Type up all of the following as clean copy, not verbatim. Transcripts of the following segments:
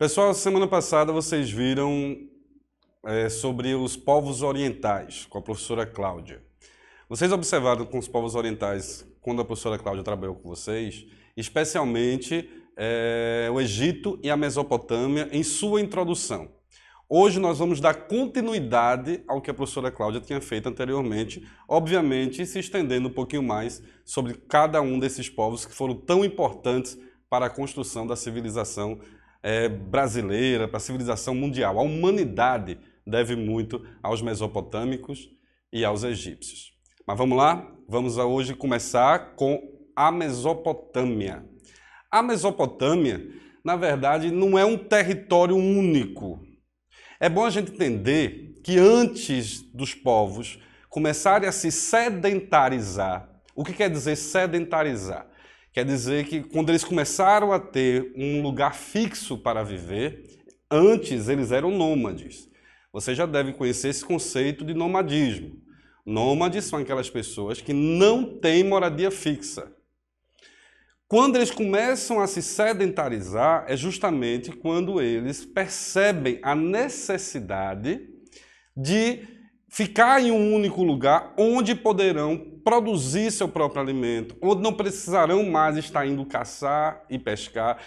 Pessoal, semana passada vocês viram sobre os povos orientais, com a professora Cláudia. Vocês observaram com os povos orientais, quando a professora Cláudia trabalhou com vocês, especialmente o Egito e a Mesopotâmia em sua introdução. Hoje nós vamos dar continuidade ao que a professora Cláudia tinha feito anteriormente, obviamente se estendendo um pouquinho mais sobre cada um desses povos que foram tão importantes para a construção da civilização brasileira, para a civilização mundial. A humanidade deve muito aos mesopotâmicos e aos egípcios. Mas vamos lá? Vamos hoje começar com a Mesopotâmia. A Mesopotâmia, na verdade, não é um território único. É bom a gente entender que antes dos povos começarem a se sedentarizar, o que quer dizer sedentarizar? Quer dizer que quando eles começaram a ter um lugar fixo para viver, antes eles eram nômades. Você já deve conhecer esse conceito de nomadismo. Nômades são aquelas pessoas que não têm moradia fixa. Quando eles começam a se sedentarizar, é justamente quando eles percebem a necessidade de ficar em um único lugar onde poderão produzir seu próprio alimento, onde não precisarão mais estar indo caçar e pescar.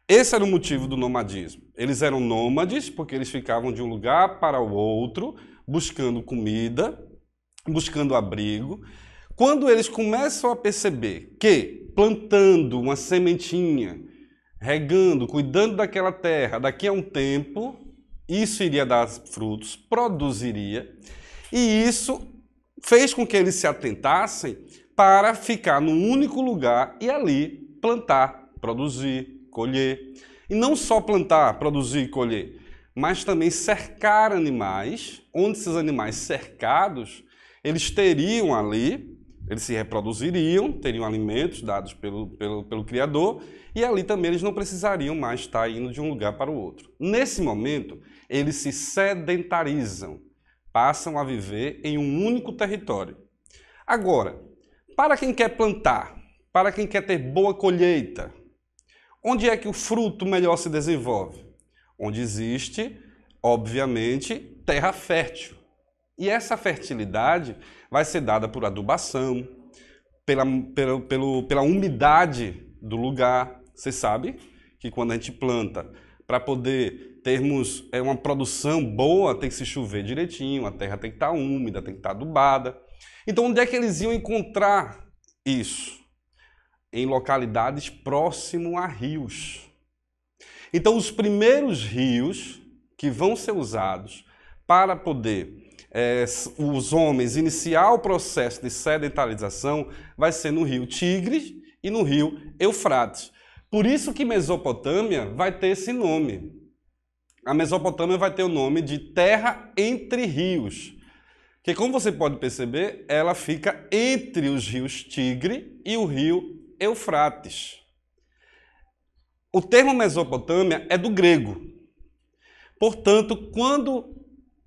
Esse era o motivo do nomadismo. Eles eram nômades porque eles ficavam de um lugar para o outro, buscando comida, buscando abrigo. Quando eles começam a perceber que plantando uma sementinha, regando, cuidando daquela terra, daqui a um tempo, isso iria dar frutos, produziria, e isso fez com que eles se atentassem para ficar num único lugar e ali plantar, produzir, colher. E não só plantar, produzir e colher, mas também cercar animais, onde esses animais cercados, eles teriam ali, eles se reproduziriam, teriam alimentos dados pelo Criador, e ali também eles não precisariam mais estar indo de um lugar para o outro. Nesse momento, eles se sedentarizam, passam a viver em um único território. Agora, para quem quer plantar, para quem quer ter boa colheita, onde é que o fruto melhor se desenvolve? Onde existe, obviamente, terra fértil. E essa fertilidade vai ser dada por adubação, pela umidade do lugar. Você sabe que quando a gente planta, para poder termos uma produção boa, tem que se chover direitinho, a terra tem que estar úmida, tem que estar adubada. Então, onde é que eles iam encontrar isso? Em localidades próximo a rios. Então, os primeiros rios que vão ser usados para poder os homens iniciar o processo de sedentarização vai ser no rio Tigre e no rio Eufrates. Por isso que Mesopotâmia vai ter esse nome. A Mesopotâmia vai ter o nome de terra entre rios. Que, como você pode perceber, ela fica entre os rios Tigre e o rio Eufrates. O termo Mesopotâmia é do grego. Portanto, quando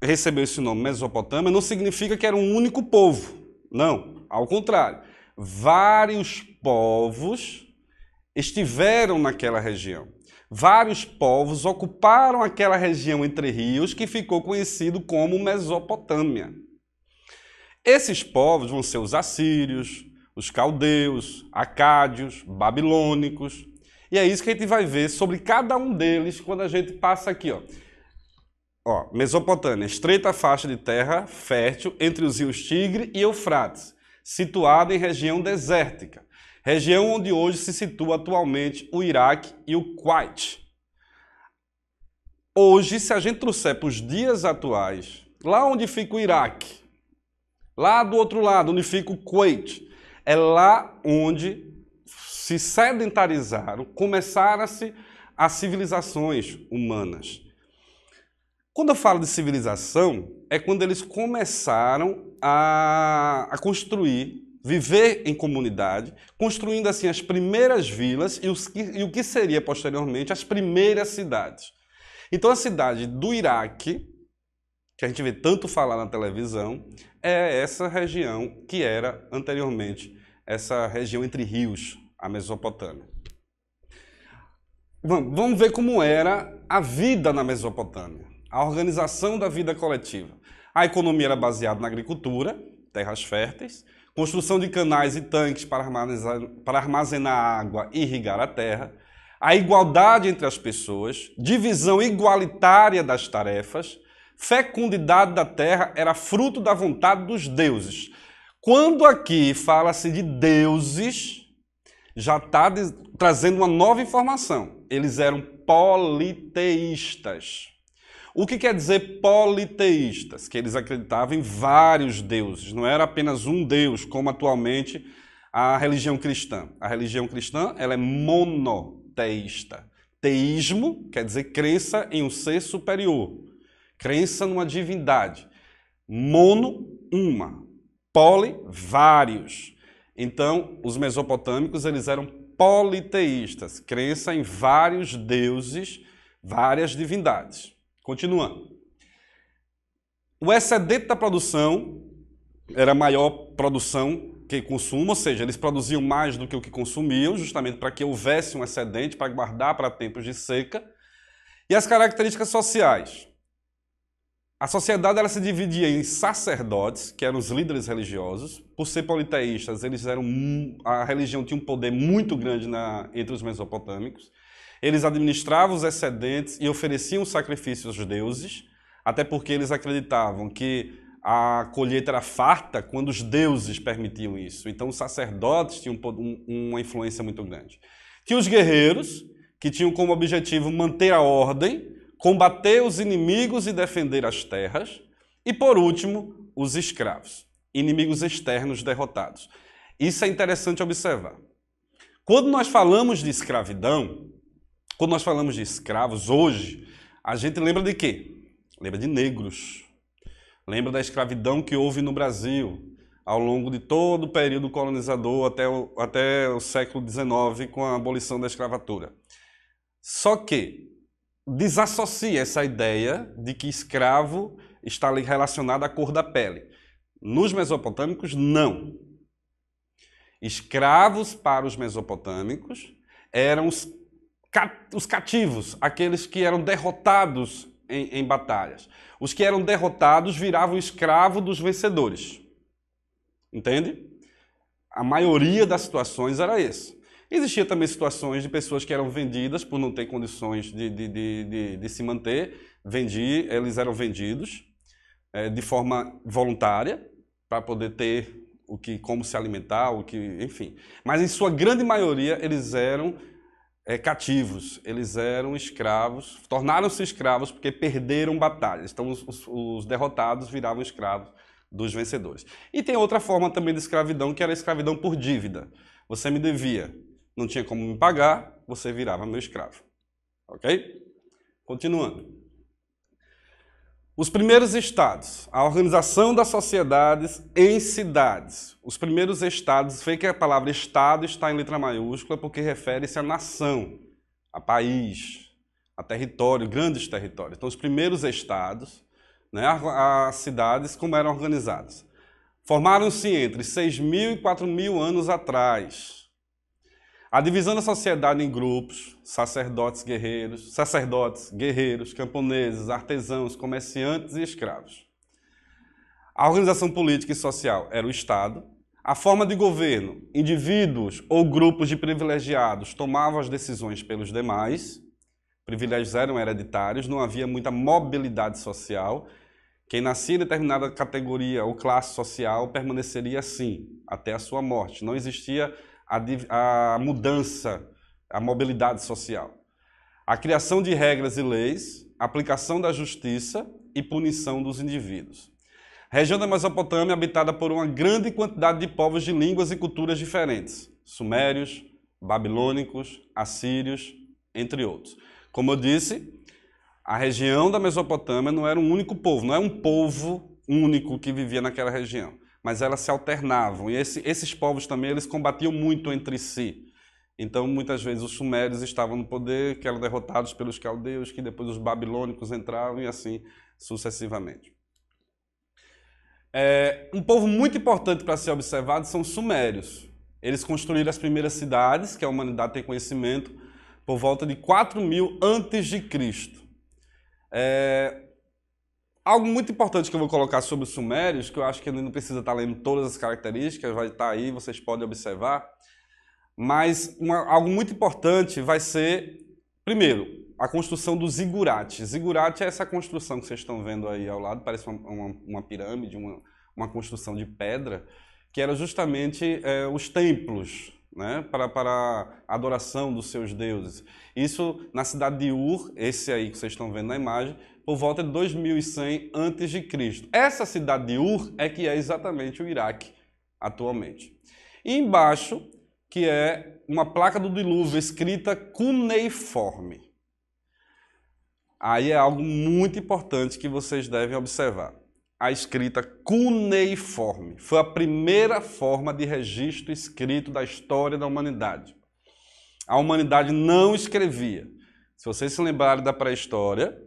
recebeu esse nome Mesopotâmia, não significa que era um único povo. Não, ao contrário. Vários povos estiveram naquela região. Vários povos ocuparam aquela região entre rios que ficou conhecido como Mesopotâmia. Esses povos vão ser os assírios, os caldeus, acádios, babilônicos. E é isso que a gente vai ver sobre cada um deles quando a gente passa aqui, Mesopotâmia, estreita faixa de terra fértil entre os rios Tigre e Eufrates, situada em região desértica, região onde hoje se situa atualmente o Iraque e o Kuwait. Hoje, se a gente trouxer para os dias atuais, lá onde fica o Iraque, lá do outro lado, onde fica o Kuwait, é lá onde se sedentarizaram, começaram-se as civilizações humanas. Quando eu falo de civilização, é quando eles começaram a construir, viver em comunidade, construindo assim as primeiras vilas e o que seria posteriormente as primeiras cidades. Então a cidade do Iraque, que a gente vê tanto falar na televisão, é essa região que era anteriormente essa região entre rios, a Mesopotâmia. Vamos ver como era a vida na Mesopotâmia, a organização da vida coletiva. A economia era baseada na agricultura, terras férteis, construção de canais e tanques para armazenar água e irrigar a terra, a igualdade entre as pessoas, divisão igualitária das tarefas, fecundidade da terra era fruto da vontade dos deuses. Quando aqui fala-se de deuses, já está trazendo uma nova informação. Eles eram politeístas. O que quer dizer politeístas? Que eles acreditavam em vários deuses, não era apenas um deus, como atualmente a religião cristã. A religião cristã ela é monoteísta. Teísmo quer dizer crença em um ser superior, crença numa divindade. Mono, uma. Poli, vários. Então, os mesopotâmicos eles eram politeístas, crença em vários deuses, várias divindades. Continuando. O excedente da produção era maior produção que consumo, ou seja, eles produziam mais do que o que consumiam, justamente para que houvesse um excedente para guardar para tempos de seca. E as características sociais. A sociedade ela se dividia em sacerdotes, que eram os líderes religiosos. Por ser politeístas, a religião tinha um poder muito grande entre os mesopotâmicos. Eles administravam os excedentes e ofereciam sacrifícios aos deuses, até porque eles acreditavam que a colheita era farta quando os deuses permitiam isso. Então os sacerdotes tinham uma influência muito grande. Tinha os guerreiros, que tinham como objetivo manter a ordem, combater os inimigos e defender as terras. E, por último, os escravos, inimigos externos derrotados. Isso é interessante observar. Quando nós falamos de escravidão, quando nós falamos de escravos hoje, a gente lembra de quê? Lembra de negros. Lembra da escravidão que houve no Brasil ao longo de todo o período colonizador até o século XIX com a abolição da escravatura. Só que desassocia essa ideia de que escravo está relacionado à cor da pele. Nos mesopotâmicos, não. Escravos para os mesopotâmicos eram os cativos, aqueles que eram derrotados em batalhas. Os que eram derrotados viravam escravo dos vencedores. Entende? A maioria das situações era essa. Existia também situações de pessoas que eram vendidas por não ter condições de se manter. Eles eram vendidos de forma voluntária para poder ter como se alimentar, enfim. Mas em sua grande maioria eles eram cativos, eles eram escravos, tornaram-se escravos porque perderam batalhas. Então os derrotados viravam escravos dos vencedores. E tem outra forma também de escravidão, que era a escravidão por dívida. Você me devia, não tinha como me pagar, você virava meu escravo. Ok? Continuando. Os primeiros estados, a organização das sociedades em cidades. Os primeiros estados, vê que a palavra estado está em letra maiúscula porque refere-se à nação, a país, a território, grandes territórios. Então, os primeiros estados, né, as cidades, como eram organizadas. Formaram-se entre 6.000 e 4.000 anos atrás. A divisão da sociedade em grupos, sacerdotes, guerreiros, camponeses, artesãos, comerciantes e escravos. A organização política e social era o Estado. A forma de governo, indivíduos ou grupos de privilegiados tomavam as decisões pelos demais. Privilégios eram hereditários, não havia muita mobilidade social. Quem nascia em determinada categoria ou classe social permaneceria assim, até a sua morte. Não existia a mudança, a mobilidade social. A criação de regras e leis, aplicação da justiça e punição dos indivíduos. A região da Mesopotâmia é habitada por uma grande quantidade de povos de línguas e culturas diferentes. Sumérios, babilônicos, assírios, entre outros. Como eu disse, a região da Mesopotâmia não era um único povo, não é um povo único que vivia naquela região. Mas elas se alternavam, e esses povos também eles combatiam muito entre si. Então, muitas vezes, os sumérios estavam no poder, que eram derrotados pelos caldeus, que depois os babilônicos entravam, e assim sucessivamente. Um povo muito importante para ser observado são os sumérios. Eles construíram as primeiras cidades, que a humanidade tem conhecimento, por volta de 4000 antes de Cristo. Algo muito importante que eu vou colocar sobre os sumérios, que eu acho que ele não precisa estar lendo todas as características, vai estar aí, vocês podem observar, mas algo muito importante vai ser, primeiro, a construção do zigurate. Zigurate é essa construção que vocês estão vendo aí ao lado, parece uma pirâmide, uma construção de pedra, que era justamente os templos, né, para a adoração dos seus deuses. Isso na cidade de Ur, esse aí que vocês estão vendo na imagem, por volta de 2100 a.C. Essa cidade de Ur é que é exatamente o Iraque atualmente. E embaixo, que é uma placa do dilúvio escrita cuneiforme. Aí é algo muito importante que vocês devem observar. A escrita cuneiforme foi a primeira forma de registro escrito da história da humanidade. A humanidade não escrevia. Se vocês se lembrarem da pré-história,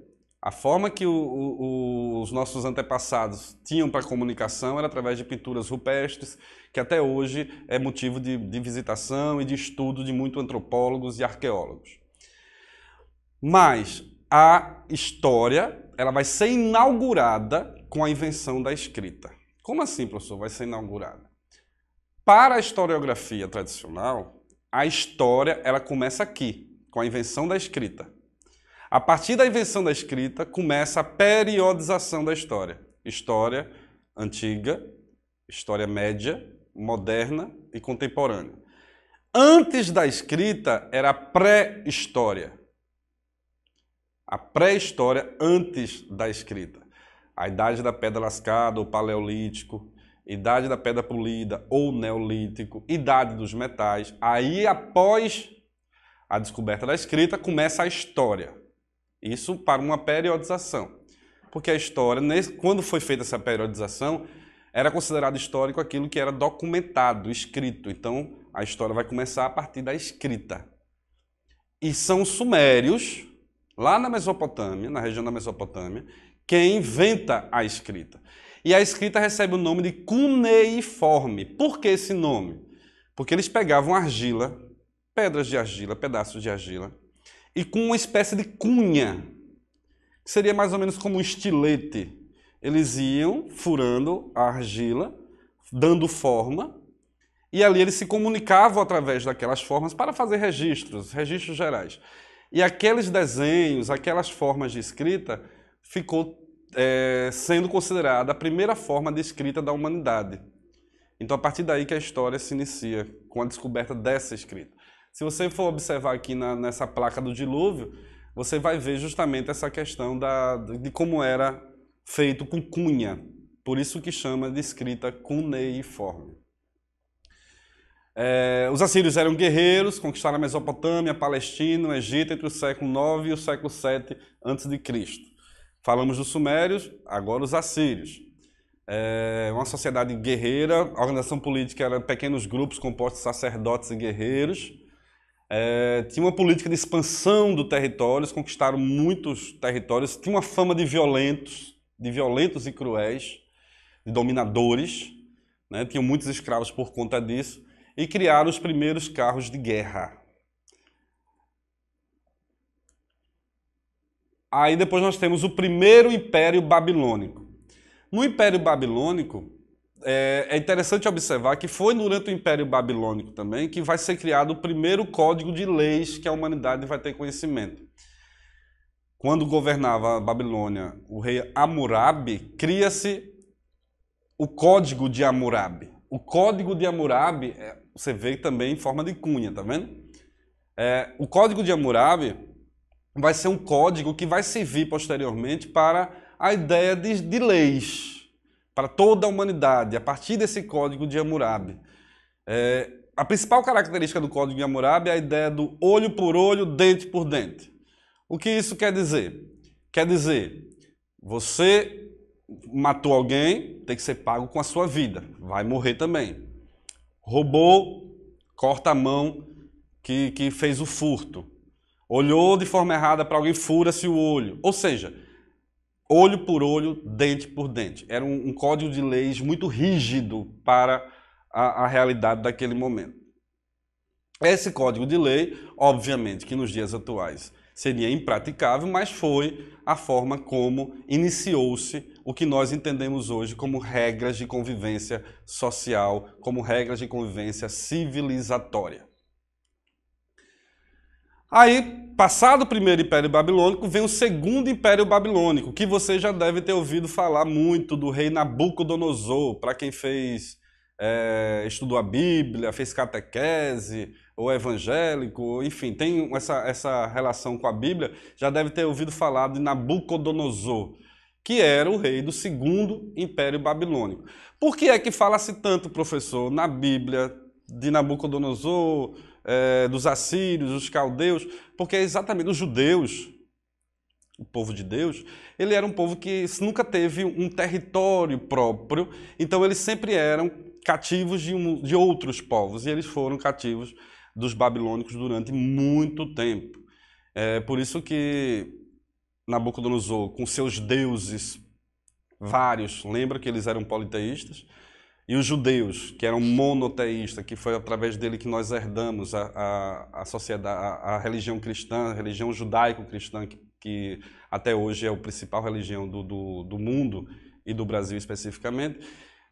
a forma que os nossos antepassados tinham para comunicação era através de pinturas rupestres, que até hoje é motivo de visitação e de estudo de muitos antropólogos e arqueólogos. Mas a história ela vai ser inaugurada com a invenção da escrita. Como assim, professor, vai ser inaugurada? Para a historiografia tradicional, a história ela começa aqui, com a invenção da escrita. A partir da invenção da escrita, começa a periodização da história. História antiga, história média, moderna e contemporânea. Antes da escrita, era a pré-história. A pré-história antes da escrita. A idade da pedra lascada, ou paleolítico, idade da pedra polida, ou neolítico, idade dos metais. Aí, após a descoberta da escrita, começa a história. Isso para uma periodização. Porque a história, quando foi feita essa periodização, era considerado histórico aquilo que era documentado, escrito. Então, a história vai começar a partir da escrita. E são os sumérios, lá na Mesopotâmia, na região da Mesopotâmia, quem inventa a escrita. E a escrita recebe o nome de cuneiforme. Por que esse nome? Porque eles pegavam argila, pedras de argila, pedaços de argila, e com uma espécie de cunha, que seria mais ou menos como um estilete. Eles iam furando a argila, dando forma, e ali eles se comunicavam através daquelas formas para fazer registros gerais. E aqueles desenhos, aquelas formas de escrita, ficou sendo considerada a primeira forma de escrita da humanidade. Então, a partir daí que a história se inicia, com a descoberta dessa escrita. Se você for observar aqui nessa placa do dilúvio, você vai ver justamente essa questão de como era feito com cunha. Por isso que chama de escrita cuneiforme. Os assírios eram guerreiros, conquistaram a Mesopotâmia, a Palestina, o Egito entre o século IX e o século VII a.C. Falamos dos sumérios, agora os assírios. Uma sociedade guerreira, a organização política era pequenos grupos compostos de sacerdotes e guerreiros. Tinha uma política de expansão do território, eles conquistaram muitos territórios, tinha uma fama de violentos e cruéis, de dominadores, né? Tinham muitos escravos por conta disso, e criaram os primeiros carros de guerra. Aí depois nós temos o primeiro Império Babilônico. No Império Babilônico, é interessante observar que foi durante o Império Babilônico também que vai ser criado o primeiro código de leis que a humanidade vai ter conhecimento. Quando governava a Babilônia o rei Hammurabi, cria-se o Código de Hammurabi. O Código de Hammurabi, você vê também em forma de cunha, tá vendo? O Código de Hammurabi vai ser um código que vai servir posteriormente para a ideia de leis para toda a humanidade, a partir desse Código de Hammurabi. A principal característica do Código de Hammurabi é a ideia do olho por olho, dente por dente. O que isso quer dizer? Quer dizer, você matou alguém, tem que ser pago com a sua vida, vai morrer também. Roubou, corta a mão que fez o furto. Olhou de forma errada para alguém, fura-se o olho. Ou seja, olho por olho, dente por dente. Era um código de leis muito rígido para a realidade daquele momento. Esse código de lei, obviamente, que nos dias atuais seria impraticável, mas foi a forma como iniciou-se o que nós entendemos hoje como regras de convivência social, como regras de convivência civilizatória. Aí, passado o primeiro Império Babilônico, vem o segundo Império Babilônico, que você já deve ter ouvido falar muito do rei Nabucodonosor, para quem estudou a Bíblia, fez catequese, ou evangélico, enfim, tem essa relação com a Bíblia, já deve ter ouvido falar de Nabucodonosor, que era o rei do segundo Império Babilônico. Por que é que fala-se tanto, professor, na Bíblia de Nabucodonosor, dos assírios, dos caldeus? Porque é exatamente os judeus, o povo de Deus, ele era um povo que nunca teve um território próprio, então eles sempre eram cativos de outros povos, e eles foram cativos dos babilônicos durante muito tempo. É por isso que Nabucodonosor, com seus deuses vários, lembra que eles eram politeístas, e os judeus, que eram monoteístas, que foi através dele que nós herdamos a sociedade, a religião cristã, a religião judaico-cristã, que até hoje é a principal religião do mundo e do Brasil especificamente,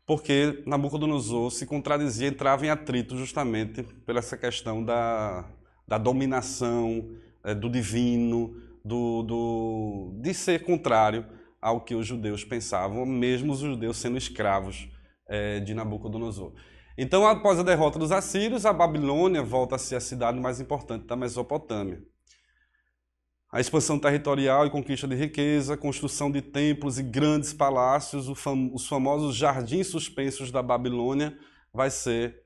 porque Nabucodonosor se contradizia, entrava em atrito justamente por essa questão da dominação, do divino, de ser contrário ao que os judeus pensavam, mesmo os judeus sendo escravos de Nabucodonosor. Então, após a derrota dos assírios, a Babilônia volta a ser a cidade mais importante da Mesopotâmia. A expansão territorial e conquista de riqueza, construção de templos e grandes palácios, os famosos jardins suspensos da Babilônia, vai ser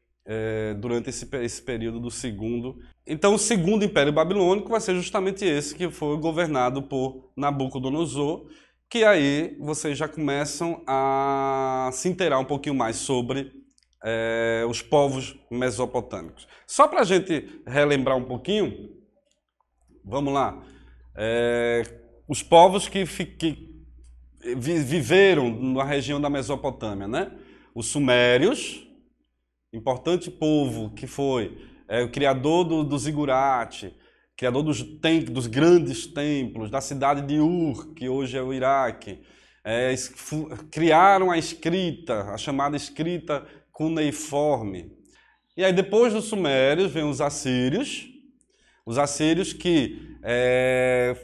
durante esse período do segundo. Então, o segundo Império Babilônico vai ser justamente esse que foi governado por Nabucodonosor, que aí vocês já começam a se inteirar um pouquinho mais sobre os povos mesopotâmicos. Só para a gente relembrar um pouquinho, vamos lá. Os povos que viveram na região da Mesopotâmia, né? Os sumérios, importante povo que foi o criador do zigurate, criador dos grandes templos, da cidade de Ur, que hoje é o Iraque. Criaram a escrita, a chamada escrita cuneiforme. E aí depois dos sumérios vem os assírios que,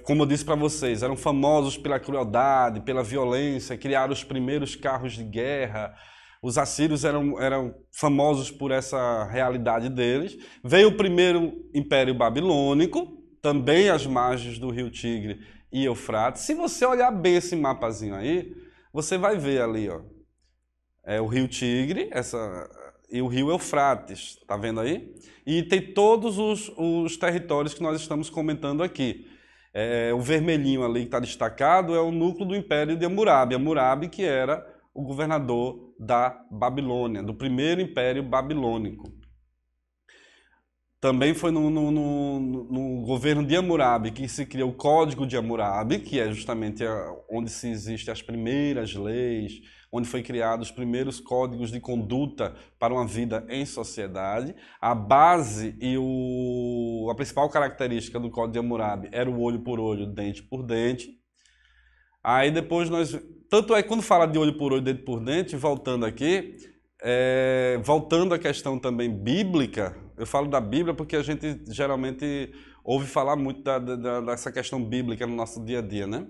como eu disse para vocês, eram famosos pela crueldade, pela violência, criaram os primeiros carros de guerra. Os assírios eram famosos por essa realidade deles. Veio o primeiro Império Babilônico, também às margens do rio Tigre e Eufrates. Se você olhar bem esse mapazinho aí, você vai ver ali, ó, o rio Tigre e o rio Eufrates, tá vendo aí? E tem todos os territórios que nós estamos comentando aqui. O vermelhinho ali que está destacado é o núcleo do Império de Hammurabi. Hammurabi, que era o governador da Babilônia, do primeiro Império Babilônico. Também foi no governo de Hammurabi que se criou o Código de Hammurabi, que é justamente onde se existem as primeiras leis, onde foi criados os primeiros códigos de conduta para uma vida em sociedade. A base e a principal característica do Código de Hammurabi era o olho por olho, dente por dente. Aí depois tanto é que quando fala de olho por olho, dente por dente, voltando aqui, voltando à questão também bíblica, eu falo da Bíblia porque a gente geralmente ouve falar muito dessa questão bíblica no nosso dia a dia, né?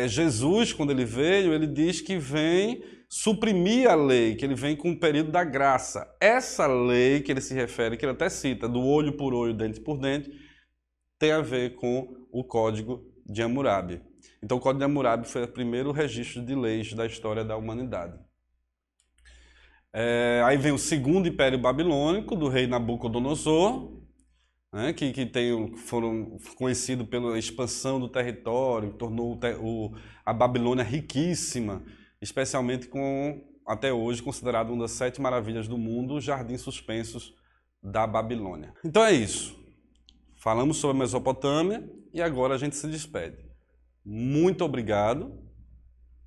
Jesus, quando ele veio, ele diz que vem suprimir a lei, que ele vem com o período da graça. Essa lei que ele se refere, que ele até cita, do olho por olho, dente por dente, tem a ver com o Código de Hammurabi. Então, o Código de Hammurabi foi o primeiro registro de leis da história da humanidade. Aí vem o segundo Império Babilônico, do rei Nabucodonosor, né, que foram conhecidos pela expansão do território, tornou a Babilônia riquíssima, especialmente até hoje, considerado uma das 7 maravilhas do mundo, os jardins suspensos da Babilônia. Então é isso. Falamos sobre a Mesopotâmia e agora a gente se despede. Muito obrigado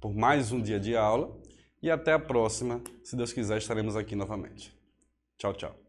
por mais um dia de aula e até a próxima. Se Deus quiser, estaremos aqui novamente. Tchau, tchau.